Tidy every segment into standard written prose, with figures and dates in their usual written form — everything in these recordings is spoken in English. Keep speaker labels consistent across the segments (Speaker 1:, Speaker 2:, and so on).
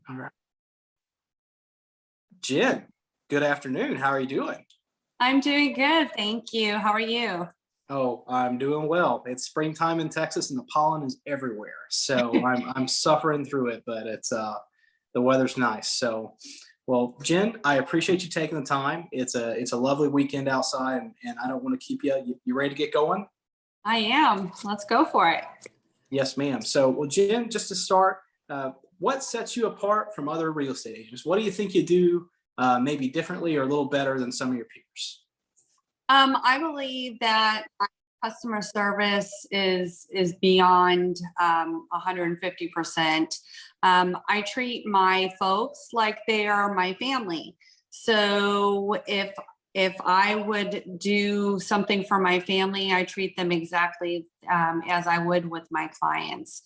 Speaker 1: All right. Jen, good afternoon. How are you doing?
Speaker 2: I'm doing good, thank you. How are you?
Speaker 1: Oh, I'm doing well. It's springtime in Texas and the pollen is everywhere. So I'm suffering through it, but the weather's nice. So well, Jen, I appreciate you taking the time. It's a lovely weekend outside and I don't want to keep you. You ready to get going?
Speaker 2: I am. Let's go for it.
Speaker 1: Yes, ma'am. So well, Jen, just to start, what sets you apart from other real estate agents? What do you think you do maybe differently or a little better than some of your peers?
Speaker 2: I believe that customer service is beyond 150%. I treat my folks like they are my family. So if I would do something for my family, I treat them exactly as I would with my clients.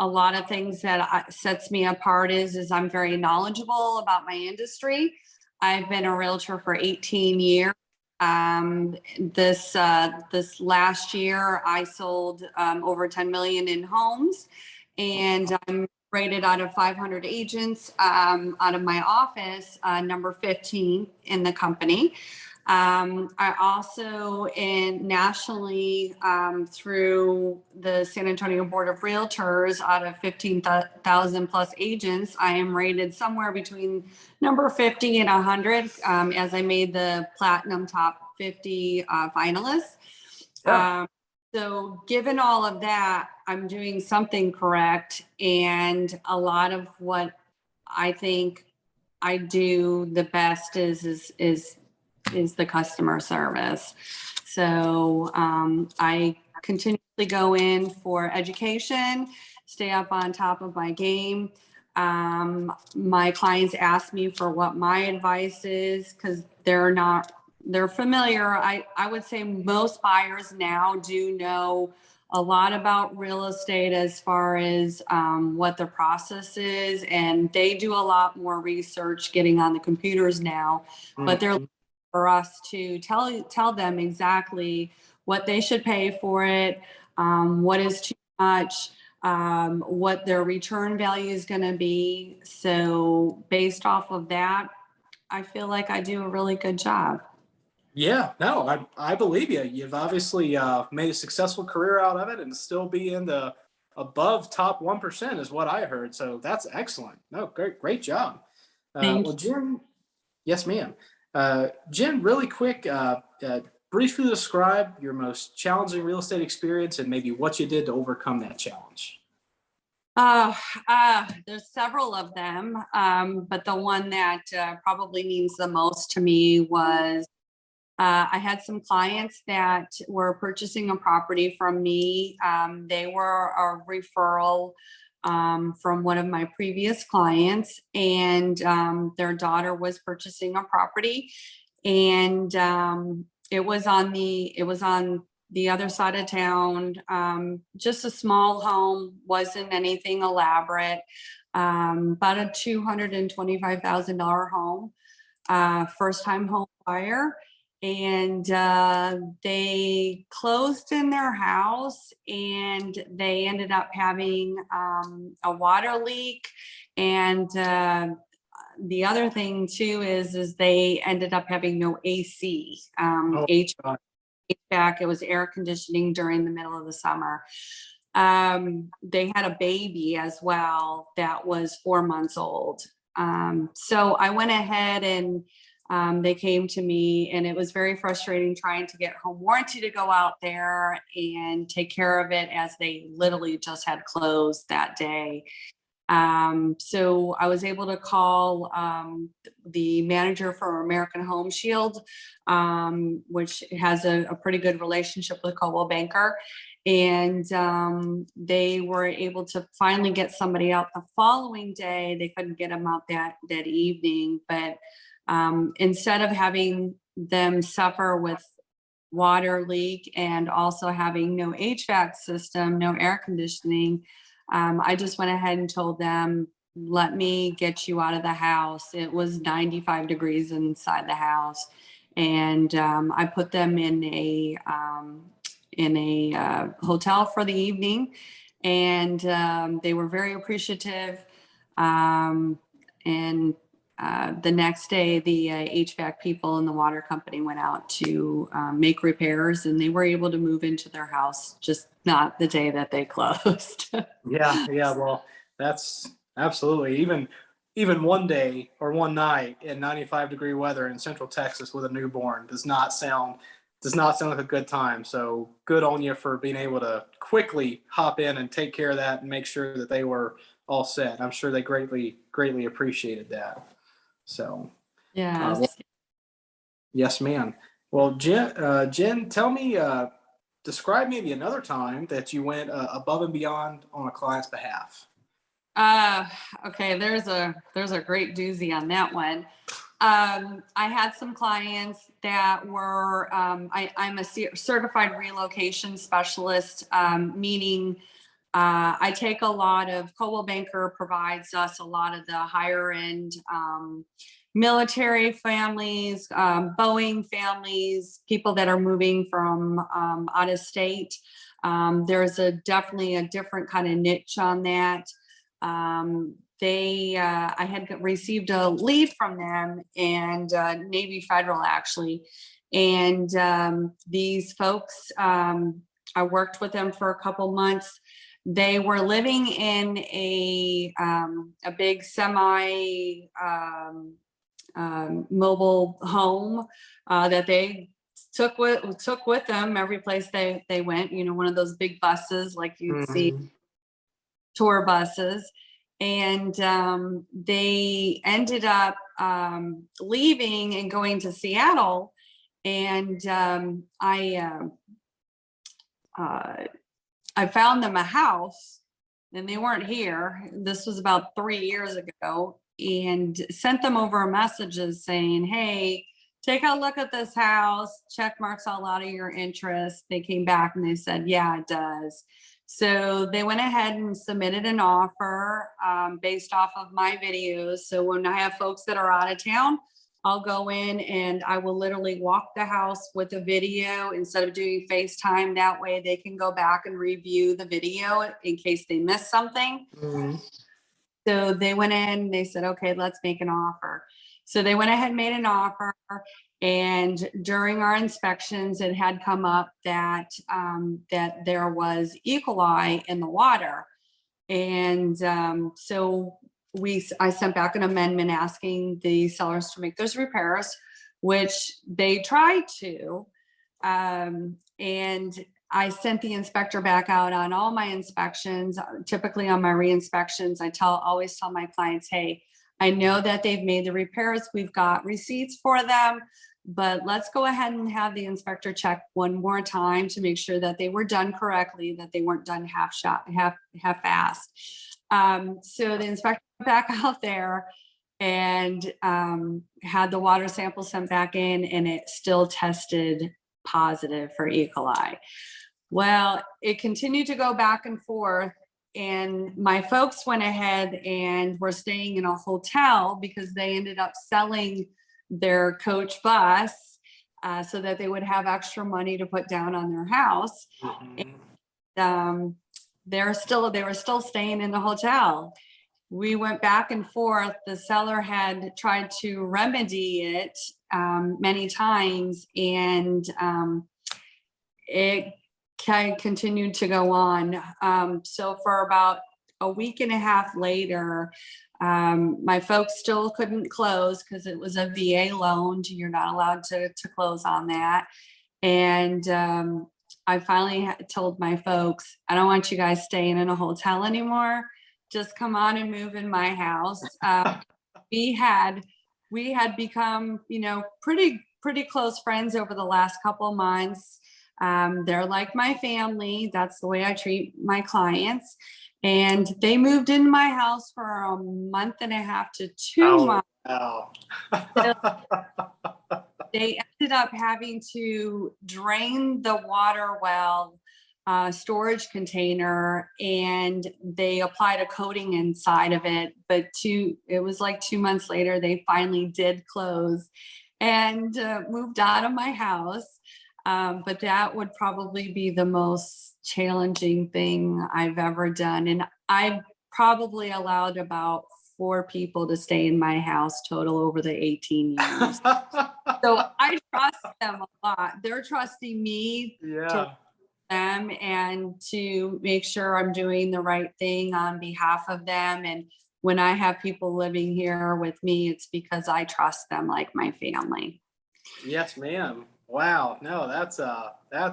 Speaker 2: A lot of things that sets me apart is I'm very knowledgeable about my industry. I've been a realtor for 18 years. This last year, I sold over 10 million in homes, and I'm rated out of 500 agents out of my office, number 15 in the company. I also, in nationally, through the San Antonio Board of Realtors, out of 15,000 plus agents, I am rated somewhere between number 50 and 100, as I made the Platinum Top 50 finalists.
Speaker 1: Yeah.
Speaker 2: So given all of that, I'm doing something correct. And a lot of what I think I do the best is the customer service. So I continuously go in for education, stay up on top of my game. My clients ask me for what my advice is because they're familiar. I would say most buyers now do know a lot about real estate as far as what the process is, and they do a lot more research getting on the computers now, but they're
Speaker 1: Mhm.
Speaker 2: for us to tell them exactly what they should pay for it, what is too much, what their return value is going to be. So based off of that, I feel like I do a really good job.
Speaker 1: Yeah, no, I believe you. You've obviously made a successful career out of it and still be in the above top 1% is what I heard. So that's excellent. No, great job.
Speaker 2: Thank
Speaker 1: Well,
Speaker 2: you.
Speaker 1: Jen, yes, ma'am. Jen, really quick, briefly describe your most challenging real estate experience and maybe what you did to overcome that challenge.
Speaker 2: Uh, there's several of them, but the one that probably means the most to me was I had some clients that were purchasing a property from me. They were a referral from one of my previous clients, and their daughter was purchasing a property, and it was on the other side of town. Just a small home, wasn't anything elaborate. About a $225,000 home, first time home buyer. And they closed in their house and they ended up having a water leak. And the other thing too is they ended up having no AC,
Speaker 1: Oh, God.
Speaker 2: HVAC. It was air conditioning during the middle of the summer. They had a baby as well that was 4 months old. So I went ahead and they came to me, and it was very frustrating trying to get home warranty to go out there and take care of it as they literally just had closed that day. So I was able to call the manager for American Home Shield, which has a pretty good relationship with Coldwell Banker. And they were able to finally get somebody out the following day. They couldn't get them out that evening. But instead of having them suffer with water leak and also having no HVAC system, no air conditioning, I just went ahead and told them, let me get you out of the house. It was 95 degrees inside the house. And I put them in a hotel for the evening. And they were very appreciative. And the next day, the HVAC people and the water company went out to make repairs, and they were able to move into their house, just not the day that they closed.
Speaker 1: Yeah, yeah. Well, that's absolutely even one day or one night in 95-degree weather in Central Texas with a newborn does not sound like a good time. So good on you for being able to quickly hop in and take care of that and make sure that they were all set. I'm sure they greatly appreciated that. So well,
Speaker 2: Yes.
Speaker 1: yes, ma'am. Well, Jen, tell me, describe maybe another time that you went above and beyond on a client's behalf.
Speaker 2: Uh, okay, there's a great doozy on that one. I had some clients that were, I'm a certified relocation specialist, meaning I take a lot of Coldwell Banker provides us a lot of the higher end military families, Boeing families, people that are moving from out of state. There's definitely a different kind of niche on that. I had received a lead from them, and Navy Federal actually. And these folks, I worked with them for a couple months. They were living in a big semi mobile home that they took with them every place they went. You know, one of those big buses like you'd see,
Speaker 1: Mhm.
Speaker 2: tour buses. And they ended up leaving and going to Seattle. And I found them a house, and they weren't here. This was about 3 years ago, and sent them over messages saying, hey, take a look at this house, check marks all out of your interest. They came back and they said, yeah, it does. So they went ahead and submitted an offer based off of my videos. So when I have folks that are out of town, I'll go in and I will literally walk the house with a video instead of doing FaceTime. That way they can go back and review the video in case they missed something.
Speaker 1: Mhm.
Speaker 2: So they went in, they said, okay, let's make an offer. So they went ahead and made an offer. And during our inspections, it had come up that that there was E. coli in the water. And so I sent back an amendment asking the sellers to make those repairs, which they tried to. And I sent the inspector back out on all my inspections. Typically on my re-inspections, I always tell my clients, hey, I know that they've made the repairs. We've got receipts for them, but let's go ahead and have the inspector check one more time to make sure that they were done correctly, that they weren't done half-assed. So the inspector went back out there and had the water sample sent back in, and it still tested positive for E. coli. Well, it continued to go back and forth, and my folks went ahead and were staying in a hotel because they ended up selling their coach bus so that they would have extra money to put down on their house.
Speaker 1: Mhm.
Speaker 2: They were still staying in the hotel. We went back and forth. The seller had tried to remedy it many times, and it continued to go on. So for about a week and a half later, my folks still couldn't close because it was a VA loan. You're not allowed to close on that. And I finally told my folks, I don't want you guys staying in a hotel anymore. Just come on and move in my house. We had become, pretty close friends over the last couple of months. They're like my family. That's the way I treat my clients. And they moved in my house for a month and a half to 2 months.
Speaker 1: Wow.
Speaker 2: They ended up having to drain the water well storage container, and they applied a coating inside of it. But it was like 2 months later, they finally did close and moved out of my house. But that would probably be the most challenging thing I've ever done. And I probably allowed about 4 people to stay in my house total over the 18 years. So I trust them a lot. They're trusting me
Speaker 1: Yeah.
Speaker 2: them and to make sure I'm doing the right thing on behalf of them. And when I have people living here with me, it's because I trust them like my family.
Speaker 1: Yes, ma'am. Wow. No, that's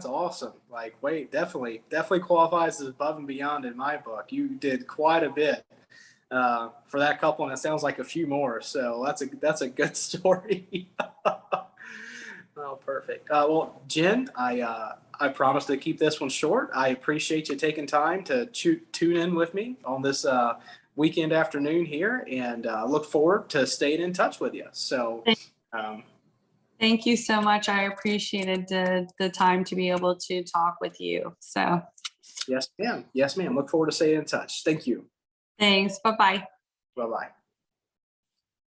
Speaker 1: awesome. Like, wait, definitely qualifies as above and beyond in my book. You did quite a bit for that couple, and it sounds like a few more. So that's a good story. Oh, perfect. Well, Jen, I promise to keep this one short. I appreciate you taking time to tune in with me on this weekend afternoon here, and look forward to staying in touch with you. So. Um,
Speaker 2: Thank you so much. I appreciated the time to be able to talk with you. So
Speaker 1: yes, ma'am. Yes, ma'am. Look forward to staying in touch. Thank you.
Speaker 2: thanks. Bye-bye.
Speaker 1: Bye bye.